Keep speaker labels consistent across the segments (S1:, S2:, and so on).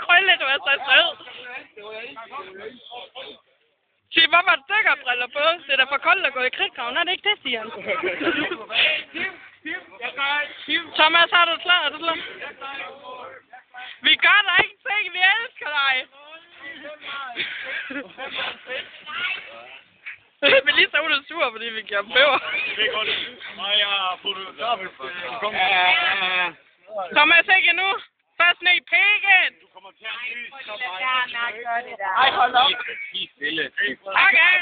S1: Krølle, du er så sød. Sig, hvorfor har du dykkerbriller på? Det er da for koldt at gå i kridtgraven, er det ikke det, siger han? Thomas, har du klar? Er du klar? Vi gør der ingenting, vi elsker dig. Melissa, hun er sur, fordi vi giver bøver. Thomas, ikke nu. Først ned i pikken. Du kommer til at lys. Ej, hold op. Okay.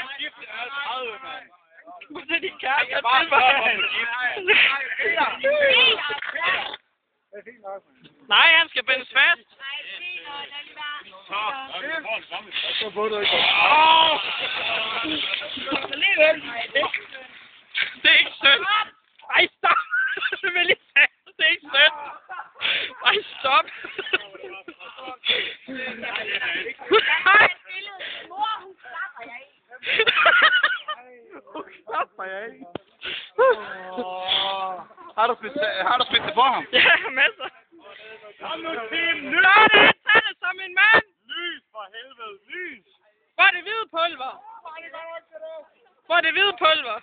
S1: Det er de kærester til mig. Nej, han skal bindes fast. Så får du ikke. Det er ikke synd. Ej, stop. Melissa, det er ikke synd. Ej, stop.
S2: Har du spist det for ham?
S1: Ja, masser.
S2: Kom nu, Tim!
S1: Sådan, tag det som en mand!
S2: Lys for helvede, lys!
S1: Hvor er det hvide pulver? Hvor er det hvide pulver?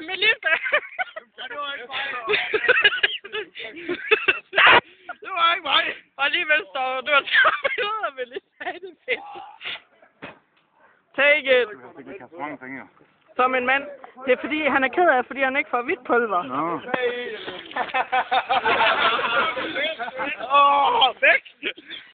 S1: Melissa!
S2: Det var ikke mig!
S1: Og alligevel står du og tager billeder, Melissa. Det er fedt. Take it! Som en mand. Det er fordi, han er ked af, fordi han ikke får hvidt pulver.
S2: Nå.
S1: Væk!